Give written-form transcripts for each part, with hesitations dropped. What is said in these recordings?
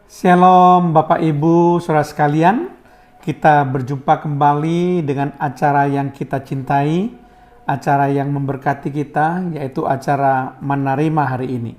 Shalom Bapak Ibu Saudara sekalian, kita berjumpa kembali dengan acara yang kita cintai, acara yang memberkati kita, yaitu acara Menerima hari ini.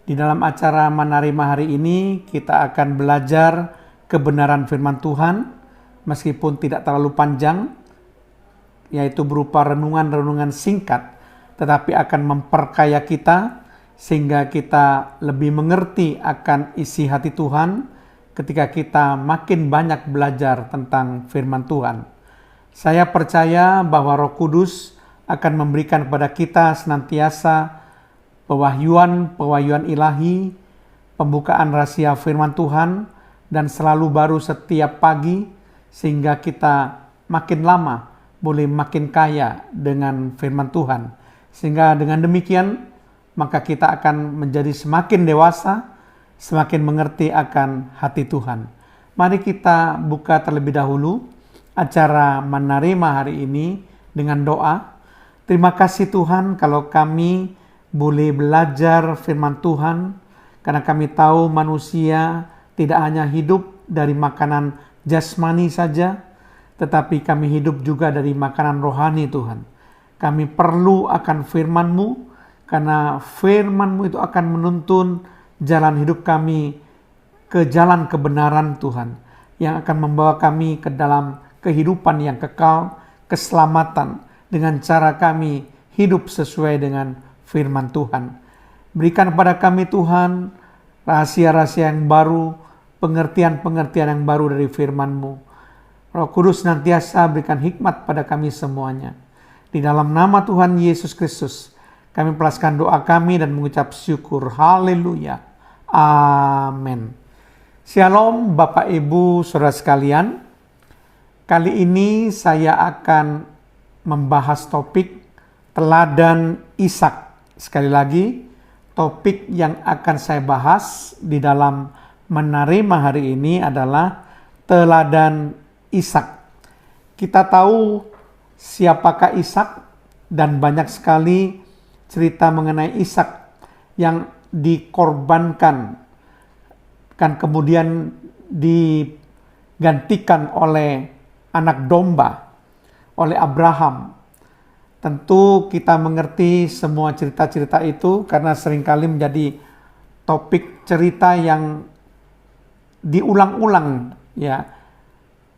Di dalam acara Menerima hari ini, kita akan belajar kebenaran firman Tuhan, meskipun tidak terlalu panjang, yaitu berupa renungan-renungan singkat, tetapi akan memperkaya kita, sehingga kita lebih mengerti akan isi hati Tuhan ketika kita makin banyak belajar tentang firman Tuhan. Saya percaya bahwa Roh Kudus akan memberikan kepada kita senantiasa pewahyuan ilahi, pembukaan rahasia firman Tuhan, dan selalu baru setiap pagi, sehingga kita makin lama boleh makin kaya dengan firman Tuhan. Sehingga dengan demikian, maka kita akan menjadi semakin dewasa, semakin mengerti akan hati Tuhan. Mari kita buka terlebih dahulu acara Menerima hari ini dengan doa. Terima kasih Tuhan kalau kami boleh belajar firman Tuhan, karena kami tahu manusia tidak hanya hidup dari makanan jasmani saja, tetapi kami hidup juga dari makanan rohani Tuhan. Kami perlu akan firman-Mu, karena firman-Mu itu akan menuntun jalan hidup kami ke jalan kebenaran Tuhan, yang akan membawa kami ke dalam kehidupan yang kekal, keselamatan, dengan cara kami hidup sesuai dengan firman Tuhan. Berikan kepada kami Tuhan rahasia-rahasia yang baru, pengertian-pengertian yang baru dari firman-Mu. Roh Kudus senantiasa berikan hikmat pada kami semuanya. Di dalam nama Tuhan Yesus Kristus, kami melepaskan doa kami dan mengucap syukur. Haleluya. Amin. Shalom Bapak Ibu Saudara sekalian. Kali ini saya akan membahas topik teladan Ishak. Sekali lagi, topik yang akan saya bahas di dalam Menerima hari ini adalah teladan Ishak. Kita tahu siapakah Ishak, dan banyak sekali cerita mengenai Ishak yang dikorbankan, kan kemudian digantikan oleh anak domba, oleh Abraham. Tentu kita mengerti semua cerita-cerita itu karena seringkali menjadi topik cerita yang diulang-ulang, ya,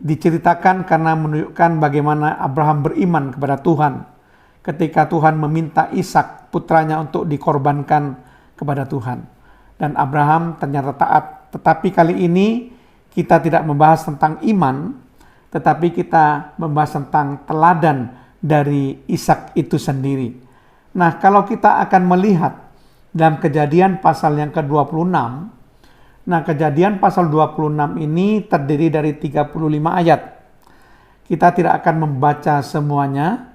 diceritakan karena menunjukkan bagaimana Abraham beriman kepada Tuhan ketika Tuhan meminta Ishak putranya untuk dikorbankan kepada Tuhan. Dan Abraham ternyata taat. Tetapi kali ini kita tidak membahas tentang iman, tetapi kita membahas tentang teladan dari Ishak itu sendiri. Nah, kalau kita akan melihat dalam Kejadian pasal yang ke-26, nah Kejadian pasal 26 ini terdiri dari 35 ayat. Kita tidak akan membaca semuanya,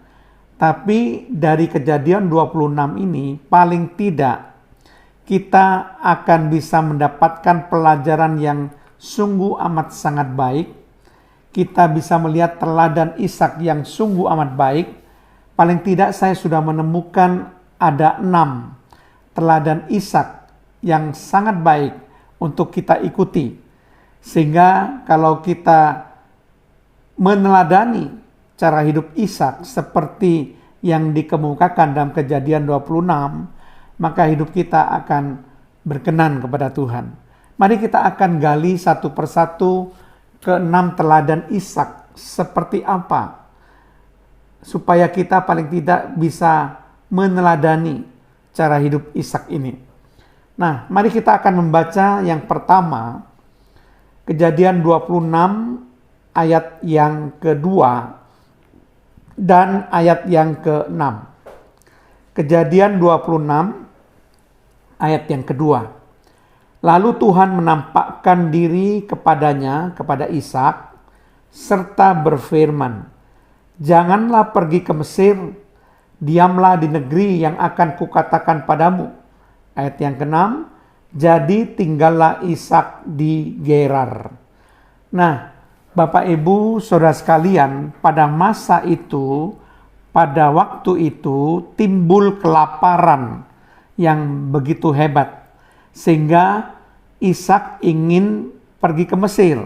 tapi dari Kejadian 26 ini paling tidak kita akan bisa mendapatkan pelajaran yang sungguh amat sangat baik. Kita bisa melihat teladan Ishak yang sungguh amat baik. Paling tidak saya sudah menemukan ada 6 teladan Ishak yang sangat baik untuk kita ikuti. Sehingga kalau kita meneladani cara hidup Ishak seperti yang dikemukakan dalam Kejadian 26, maka hidup kita akan berkenan kepada Tuhan. Mari kita akan gali satu persatu ke-6 teladan Ishak seperti apa, supaya kita paling tidak bisa meneladani cara hidup Ishak ini. Nah, mari kita akan membaca yang pertama, Kejadian 26 ayat yang kedua dan ayat yang ke-6. Kejadian 26 ayat yang kedua. Lalu Tuhan menampakkan diri kepadanya, kepada Ishak, serta berfirman, "Janganlah pergi ke Mesir, diamlah di negeri yang akan kukatakan padamu." Ayat yang ke-6, jadi tinggallah Ishak di Gerar. Nah, Bapak Ibu Saudara sekalian, pada masa itu, pada waktu itu timbul kelaparan yang begitu hebat, sehingga Ishak ingin pergi ke Mesir,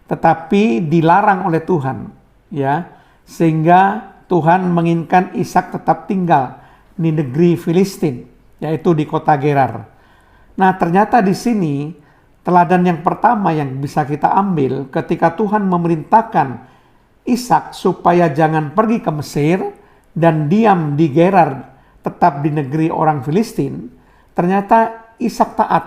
tetapi dilarang oleh Tuhan, ya, sehingga Tuhan menginginkan Ishak tetap tinggal di negeri Filistin, yaitu di kota Gerar. Nah, ternyata di sini teladan yang pertama yang bisa kita ambil ketika Tuhan memerintahkan Ishak supaya jangan pergi ke Mesir dan diam di Gerar, tetap di negeri orang Filistin, ternyata Ishak taat.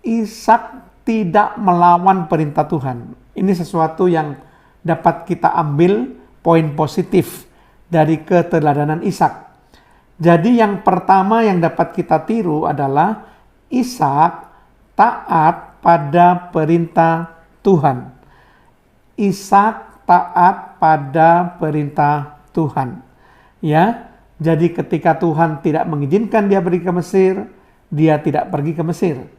Ishak tidak melawan perintah Tuhan. Ini sesuatu yang dapat kita ambil poin positif dari keteladanan Ishak. Jadi yang pertama yang dapat kita tiru adalah Ishak taat pada perintah Tuhan. Ishak taat pada perintah Tuhan. Ya, jadi ketika Tuhan tidak mengizinkan dia pergi ke Mesir, dia tidak pergi ke Mesir.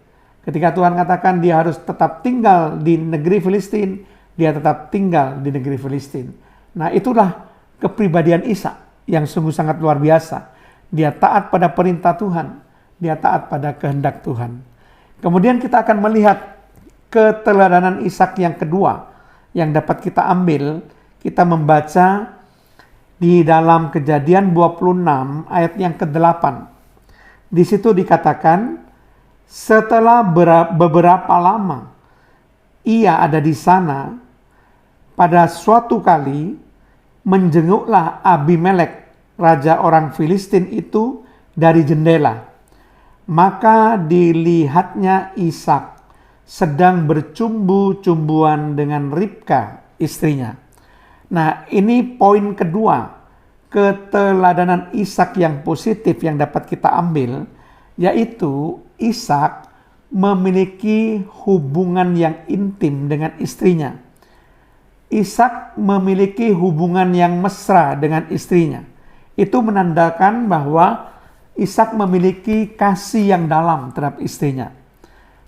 Ketika Tuhan katakan dia harus tetap tinggal di negeri Filistin, dia tetap tinggal di negeri Filistin. Nah, itulah kepribadian Ishak yang sungguh sangat luar biasa. Dia taat pada perintah Tuhan, dia taat pada kehendak Tuhan. Kemudian kita akan melihat keteladanan Ishak yang kedua yang dapat kita ambil. Kita membaca di dalam Kejadian 26 ayat yang ke-8. Di situ dikatakan, setelah beberapa lama ia ada di sana, pada suatu kali menjenguklah Abimelek, raja orang Filistin itu, dari jendela. Maka dilihatnya Ishak sedang bercumbu-cumbuan dengan Ribka, istrinya. Nah, ini poin kedua, keteladanan Ishak yang positif yang dapat kita ambil, yaitu Ishak memiliki hubungan yang intim dengan istrinya. Ishak memiliki hubungan yang mesra dengan istrinya. Itu menandakan bahwa Ishak memiliki kasih yang dalam terhadap istrinya.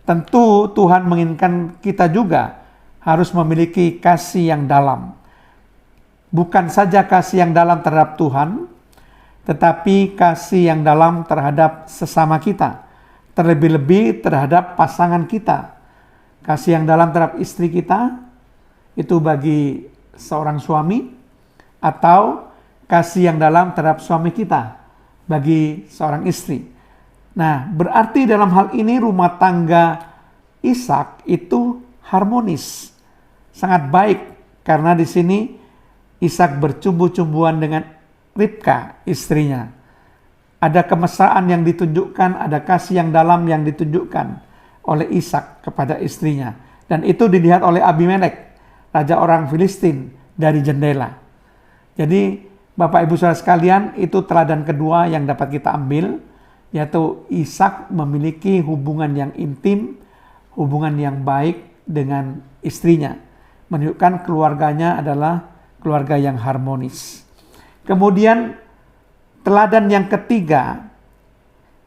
Tentu Tuhan menginginkan kita juga harus memiliki kasih yang dalam. Bukan saja kasih yang dalam terhadap Tuhan, tetapi kasih yang dalam terhadap sesama kita. Terlebih-lebih terhadap pasangan kita. Kasih yang dalam terhadap istri kita, itu bagi seorang suami, atau kasih yang dalam terhadap suami kita, bagi seorang istri. Nah, berarti dalam hal ini rumah tangga Ishak itu harmonis, sangat baik, karena di sini Ishak bercumbu-cumbuan dengan Ribka, istrinya. Ada kemesraan yang ditunjukkan, ada kasih yang dalam yang ditunjukkan oleh Ishak kepada istrinya. Dan itu dilihat oleh Abimelek, raja orang Filistin, dari jendela. Jadi Bapak Ibu Saudara sekalian, itu teladan kedua yang dapat kita ambil, yaitu Ishak memiliki hubungan yang intim, hubungan yang baik dengan istrinya. Menunjukkan keluarganya adalah keluarga yang harmonis. Kemudian teladan yang ketiga,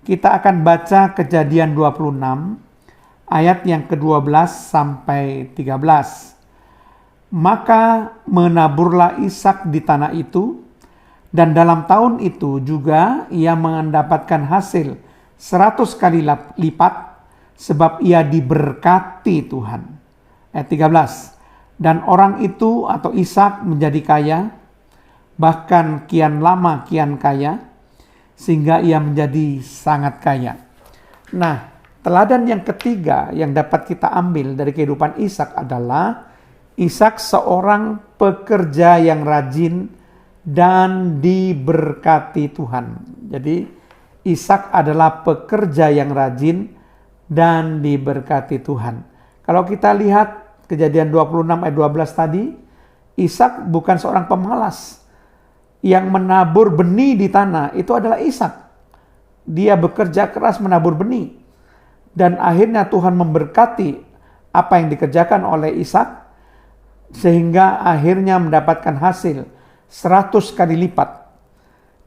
kita akan baca Kejadian 26 ayat yang ke-12 sampai 13. Maka menaburlah Ishak di tanah itu, dan dalam tahun itu juga ia mendapatkan hasil 100 kali lipat, sebab ia diberkati Tuhan. Ayat 13. Dan orang itu atau Ishak menjadi kaya, bahkan kian lama kian kaya, sehingga ia menjadi sangat kaya. Nah, teladan yang ketiga yang dapat kita ambil dari kehidupan Ishak adalah Ishak seorang pekerja yang rajin dan diberkati Tuhan. Jadi Ishak adalah pekerja yang rajin dan diberkati Tuhan. Kalau kita lihat Kejadian 26 ayat 12 tadi, Ishak bukan seorang pemalas. Yang menabur benih di tanah itu adalah Ishak. Dia bekerja keras menabur benih. Dan akhirnya Tuhan memberkati apa yang dikerjakan oleh Ishak, sehingga akhirnya mendapatkan hasil 100 kali lipat.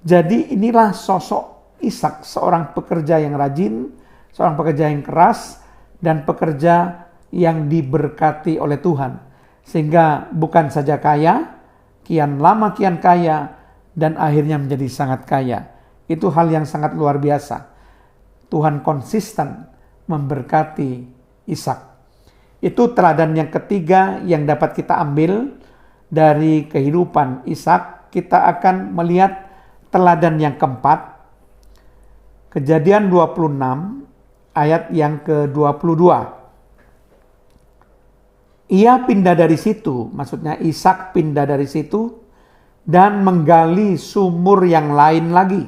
Jadi inilah sosok Ishak, seorang pekerja yang rajin, seorang pekerja yang keras, dan pekerja yang diberkati oleh Tuhan. Sehingga bukan saja kaya, kian lama kian kaya, dan akhirnya menjadi sangat kaya. Itu hal yang sangat luar biasa. Tuhan konsisten memberkati Ishak. Itu teladan yang ketiga yang dapat kita ambil dari kehidupan Ishak. Kita akan melihat teladan yang keempat, Kejadian 26 ayat yang ke-22. Ia pindah dari situ, maksudnya Ishak pindah dari situ dan menggali sumur yang lain lagi.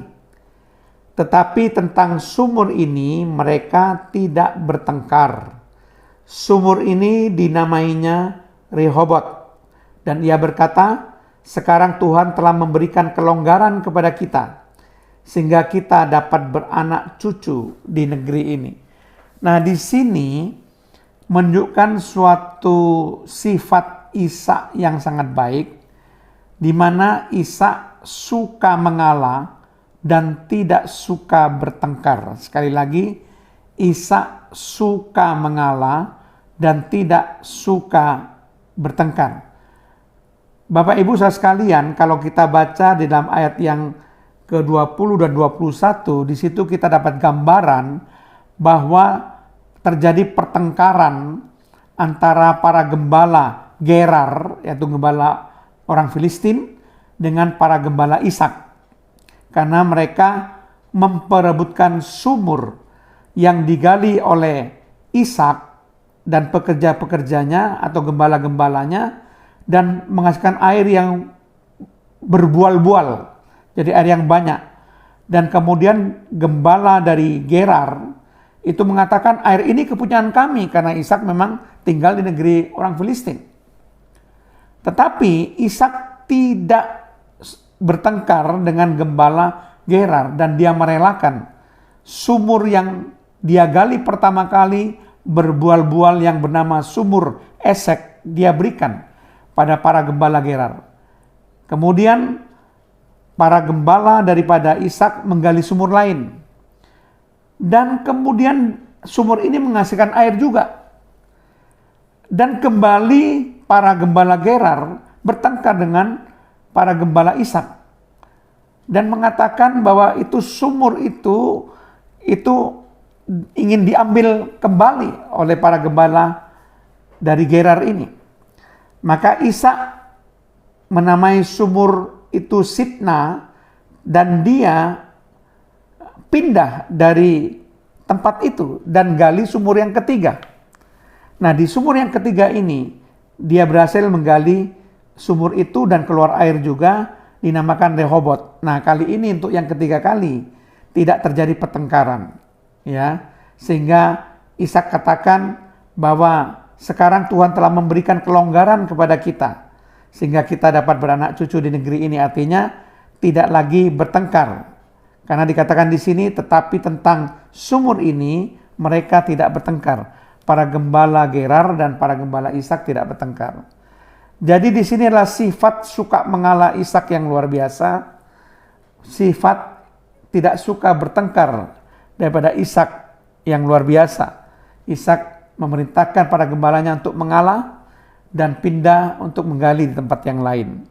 Tetapi tentang sumur ini mereka tidak bertengkar. Sumur ini dinamainya Rehobot. Dan ia berkata, sekarang Tuhan telah memberikan kelonggaran kepada kita, sehingga kita dapat beranak cucu di negeri ini. Nah, di sini menunjukkan suatu sifat Ishak yang sangat baik, di mana Ishak suka mengalah dan tidak suka bertengkar. Sekali lagi, Ishak suka mengalah dan tidak suka bertengkar. Bapak Ibu saudara sekalian, kalau kita baca di dalam ayat yang ke-20 dan 21, di situ kita dapat gambaran bahwa terjadi pertengkaran antara para gembala Gerar, yaitu gembala orang Filistin, dengan para gembala Ishak. Karena mereka memperebutkan sumur yang digali oleh Ishak dan pekerja-pekerjanya atau gembala-gembalanya, dan menghasilkan air yang berbual-bual, jadi air yang banyak. Dan kemudian gembala dari Gerar itu mengatakan air ini kepunyaan kami, karena Ishak memang tinggal di negeri orang Filistin. Tetapi Ishak tidak bertengkar dengan gembala Gerar dan dia merelakan sumur yang dia gali pertama kali berbual-bual yang bernama sumur Esek, dia berikan pada para gembala Gerar. Kemudian para gembala daripada Ishak menggali sumur lain. Dan kemudian sumur ini menghasilkan air juga. Dan kembali para gembala Gerar bertengkar dengan para gembala Ishak. Dan mengatakan bahwa itu sumur itu ingin diambil kembali oleh para gembala dari Gerar ini. Maka Ishak menamai sumur itu Sitna dan dia pindah dari tempat itu dan gali sumur yang ketiga. Nah, di sumur yang ketiga ini dia berhasil menggali sumur itu dan keluar air juga, dinamakan Rehobot. Nah, kali ini untuk yang ketiga kali tidak terjadi pertengkaran, ya. Sehingga Ishak katakan bahwa sekarang Tuhan telah memberikan kelonggaran kepada kita, sehingga kita dapat beranak cucu di negeri ini. Artinya tidak lagi bertengkar. Karena dikatakan di sini, tetapi tentang sumur ini mereka tidak bertengkar. Para gembala Gerar dan para gembala Ishak tidak bertengkar. Jadi di sini adalah sifat suka mengalah Ishak yang luar biasa. Sifat tidak suka bertengkar daripada Ishak yang luar biasa. Ishak memerintahkan para gembalanya untuk mengalah dan pindah untuk menggali di tempat yang lain.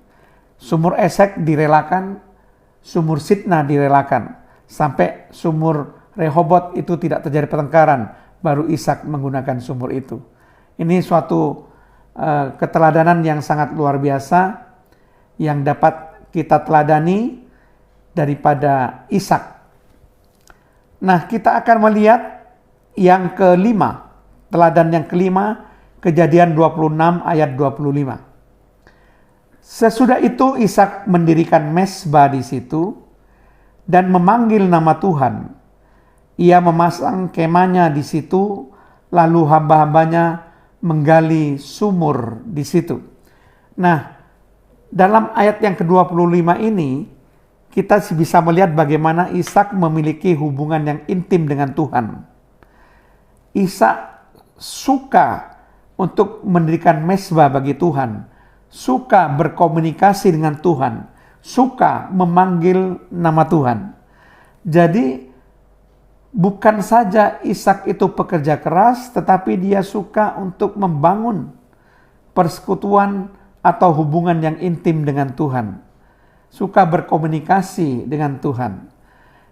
Sumur Esek direlakan, sumur Sitna direlakan, sampai sumur Rehobot itu tidak terjadi pertengkaran, baru Ishak menggunakan sumur itu. Ini suatu keteladanan yang sangat luar biasa yang dapat kita teladani daripada Ishak. Nah, kita akan melihat yang kelima. Teladan yang kelima, Kejadian 26 ayat 25. Sesudah itu Ishak mendirikan mezbah di situ dan memanggil nama Tuhan. Ia memasang kemahnya di situ, lalu hamba-hambanya menggali sumur di situ. Nah, dalam ayat yang ke-25 ini, kita bisa melihat bagaimana Ishak memiliki hubungan yang intim dengan Tuhan. Ishak suka untuk mendirikan mezbah bagi Tuhan, suka berkomunikasi dengan Tuhan, suka memanggil nama Tuhan. Jadi bukan saja Ishak itu pekerja keras, tetapi dia suka untuk membangun persekutuan atau hubungan yang intim dengan Tuhan. Suka berkomunikasi dengan Tuhan.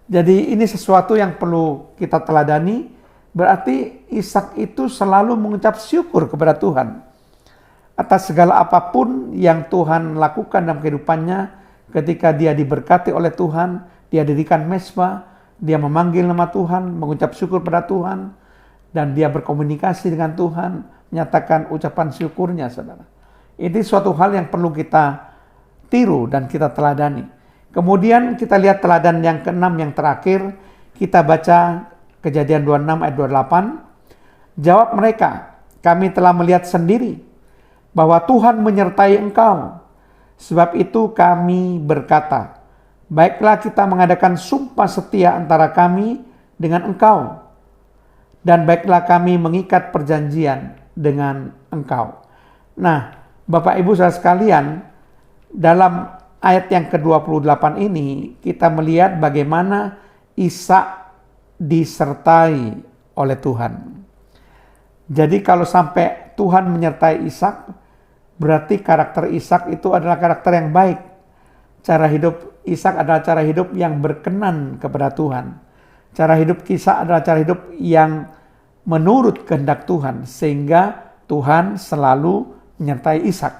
Jadi ini sesuatu yang perlu kita teladani Berarti Ishak itu selalu mengucap syukur kepada Tuhan atas segala apapun yang Tuhan lakukan dalam kehidupannya. Ketika dia diberkati oleh Tuhan, dia dirikan mezbah, dia memanggil nama Tuhan, mengucap syukur pada Tuhan, dan dia berkomunikasi dengan Tuhan, menyatakan ucapan syukurnya, saudara. Ini suatu hal yang perlu kita tiru dan kita teladani. Kemudian kita lihat teladan yang keenam yang terakhir, kita baca Kejadian 26 ayat 28. Jawab mereka, kami telah melihat sendiri bahwa Tuhan menyertai engkau. Sebab itu kami berkata, baiklah kita mengadakan sumpah setia antara kami dengan engkau. Dan baiklah kami mengikat perjanjian dengan engkau. Nah, Bapak Ibu saudara sekalian, dalam ayat yang ke-28 ini kita melihat bagaimana Ishak disertai oleh Tuhan. Jadi kalau sampai Tuhan menyertai Ishak, berarti karakter Ishak itu adalah karakter yang baik. Cara hidup Ishak adalah cara hidup yang berkenan kepada Tuhan. Cara hidup Ishak adalah cara hidup yang menurut kehendak Tuhan, sehingga Tuhan selalu menyertai Ishak.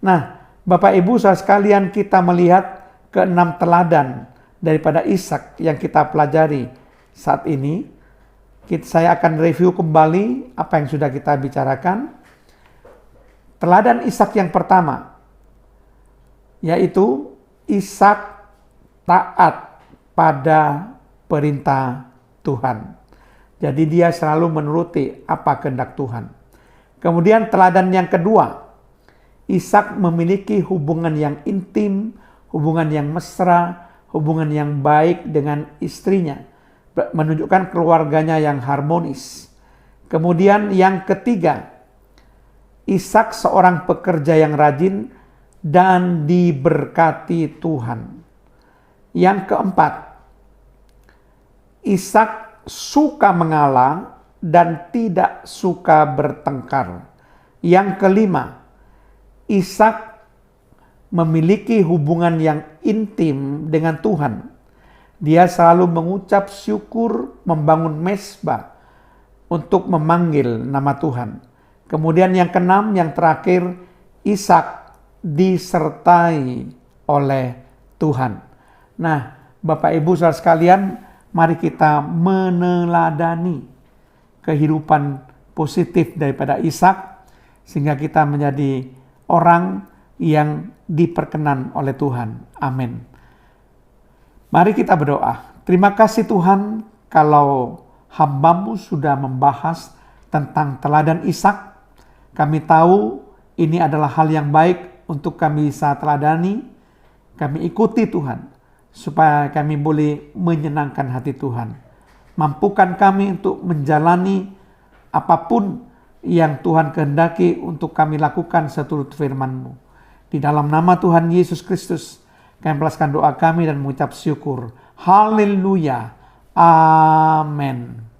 Nah, Bapak Ibu saudara sekalian, kita melihat keenam teladan daripada Ishak yang kita pelajari saat ini. Saya akan review kembali apa yang sudah kita bicarakan. Teladan Ishak yang pertama, yaitu Ishak taat pada perintah Tuhan. Jadi dia selalu menuruti apa kehendak Tuhan. Kemudian teladan yang kedua, Ishak memiliki hubungan yang intim, hubungan yang mesra, hubungan yang baik dengan istrinya, menunjukkan keluarganya yang harmonis. Kemudian yang ketiga, Ishak seorang pekerja yang rajin dan diberkati Tuhan. Yang keempat, Ishak suka mengalah dan tidak suka bertengkar. Yang kelima, Ishak memiliki hubungan yang intim dengan Tuhan. Dia selalu mengucap syukur, membangun mezbah untuk memanggil nama Tuhan. Kemudian yang keenam, yang terakhir, Ishak disertai oleh Tuhan. Nah, Bapak Ibu saudara sekalian, mari kita meneladani kehidupan positif daripada Ishak, sehingga kita menjadi orang yang diperkenan oleh Tuhan. Amin. Mari kita berdoa. Terima kasih Tuhan kalau hamba-Mu sudah membahas tentang teladan Ishak. Kami tahu ini adalah hal yang baik untuk kami bisa teladani. Kami ikuti Tuhan, supaya kami boleh menyenangkan hati Tuhan. Mampukan kami untuk menjalani apapun yang Tuhan kehendaki untuk kami lakukan seturut firman-Mu. Di dalam nama Tuhan Yesus Kristus, kami melepaskan doa kami dan mengucap syukur. Haleluya. Amin.